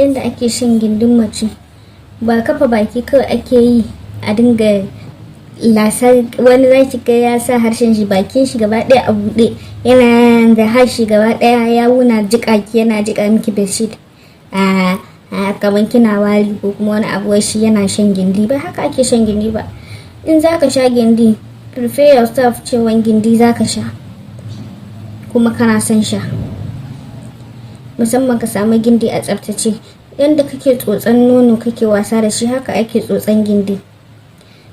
yanda ake shan gindin mace ba kafa baki kawai ake yi a dinga lasar. Wani zaki ga ya sa harshen shi bakin shi gaba ɗaya a buɗe yana da harshe gaba ɗaya ya wuna jika ki yana jika miki bedsheet a kaman kina wari ko kuma wani abu shi yana shan gindi. Ba haka ake shan gindi ba. In zaka sha gindi prepare yourself cewa gindi zaka sha kuma kana son sha, musamman ka samu gindi a tsaftace. Yanda kake tsotsan nono kake wasa da shi haka ake tsotsan gindi.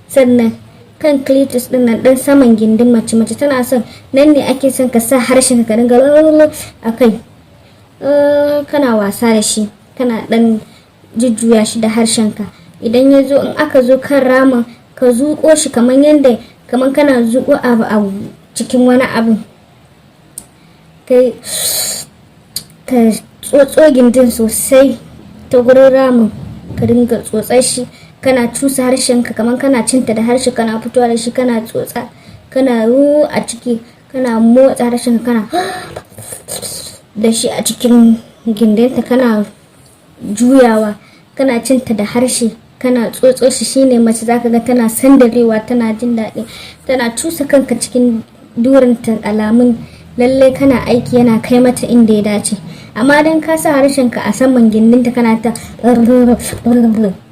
Sannan kan clitoris din nan dan saman gindin mace tana son nan ne ake son ka sa harshen ka dinga akai kana wasa da shi kana dan jujjuya shi da harshen ka. Idan ya zo in aka zo kan ramin ka zuƙo shi kaman kana zuƙo abu a cikin wani abu kai ka tsotso gindin sosai ta gurin ramin ka dinga tsotsar shi kana cusa harshen ka kaman kana cinta da harshe kana fitowa da shi kana tsotsa kana a ciki kana motsa harshen kana da shi a cikin gindinta kana juyawa kana cinta da harshe kana tsotso shi. Shine mace zaka ga tana sandarewa tana jin daɗi tana cusa kanka cikin durinta alamun lalle kana aiki yana kai mata inda ya dace. Amma dan ka sa harshen ka a saman gindinta kana ta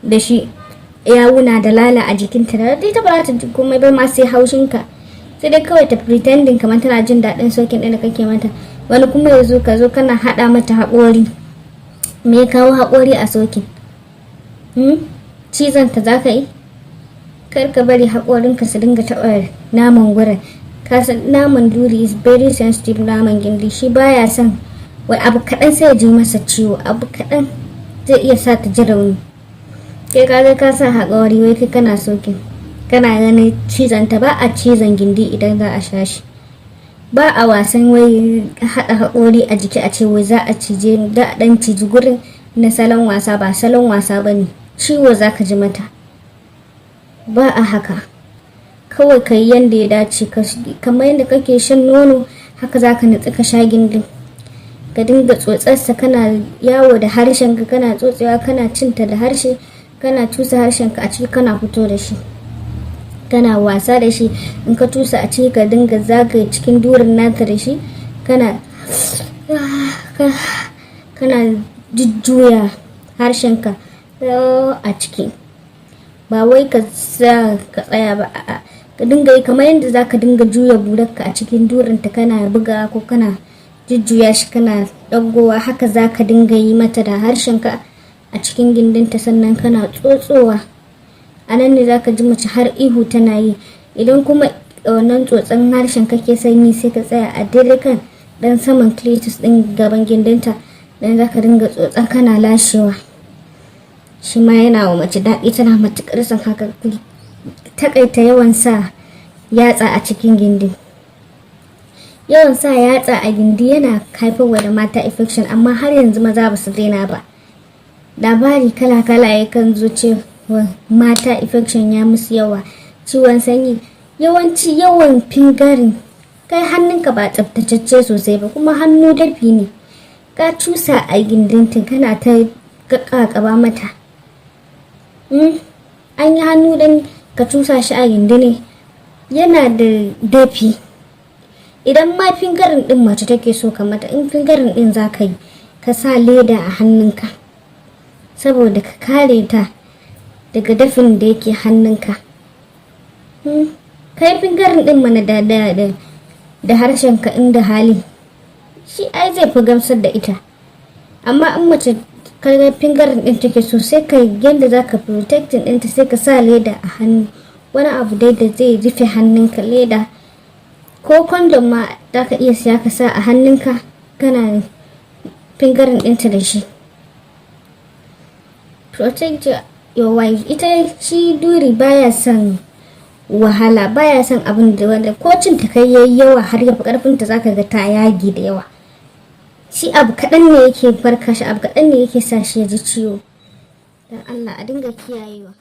da shi ya wuna da lala a jikinta da ita ba za ta ji komai ba ma sai haushin ka, sai dai kawai ta pretending kamar tana jin daɗin sokin ɗin da kake mata. Wani kuma ya ka zo kana haɗa mata haƙori. Me ya kawo haƙori a sokin? Cizon ta za ka yi? Kar ka bari haƙorinka su dinga taɓa naman gurin. Kasan naman duri is very sensitive. Naman gindi shi baya son wai abu kaɗan sai ya ji masa ciwo, abu kaɗan zai iya sa ta ji rauni. Kai ka sa haƙori wai kai kana sokin kana ganin cizon ta. Ba a cizon gindi idan za a sha shi. Ba a wasan wai haɗa haƙori a jiki a ce wai za a cije da a ɗan ciji gurin na salon wasa. Ba salon wasa ba ne, ciwo za ka ji mata. Ba a haka, kawai ka yi yadda ya dace. Kamar yadda kake shan nono haka za ka nutsi ka sha gindin ka dinga tsotsarsa kana yawo da harshen ka kana tsotsewa kana cinta da harshe kana tusa harshen ka a ciki kana fito da shi kana wasa da shi. In ka tusa a ciki ka dinga zagaye cikin durin nata da shi kana jujjuya harshen ka a ciki. Ba wai ka tsaya ba, ka dinga yi kamar yadda za ka dinga juya burarka a cikin durinta kana buga ko kana jujjuya shi kana ɗagowa. Haka za ka dinga yi mata da harshenka a cikin gindinta sannan kana tsotsowa. A nan ne za ka ji mace har ihu tana yi. Idan kuma wannan tsotson harshen kake sanyi sai ka tsaya a daidai kan dan saman clitoris ɗin gaban gindinta dan za ka dinga tsotsa kana lashewa. Shi ma yana wa mace daɗi, tana matuƙar son haka. Takaita yawan sa yatsa a cikin gindi. Yawan sa yatsa a gindi yana haifarwa da mata infection, amma har yanzu maza ba su daina ba. Labari kala-kala yakan zo cewa mata infection ya musu yawa, ciwon sanyi, yawanci yawan fingarin. Kai hannunka ba tsaftatacce sosai ba kuma hannu dafi ne. Ka cusa a gindinta kana ta ƙaƙaba mata. An yi hannu don ka cusa shi a gindi ne yana da dafi. Idan ma fingarin din mace take so ka mata, in fingarin din za ka yi ka sa leda a hannunka saboda ka kare ta daga dafin da yake hannunka. Kai fingarin din mana da harshenka inda hali, shi ai zai fi gamsar da ita. Amma in mace kaga fingarin din take so sai ka yadda za ka protecting ɗinta sai ka sa leda a hannu, wani abu dai da zai rufe hannunka. Leda ko kondom ma za ka iya siya ka sa a hannunka kana fingarin ɗinta da shi. Protect your wife. Ita shi duri baya son wahala, baya son abin da wanda ko cin ta kai yayi yawa har ya fi karfinta zaka ga ta yagi da yawa. Shi abu kaɗan ne yake farka shi, abu kaɗan ne yake sa shi ya ji ciwo. Dan Allah a dinga kiyayewa.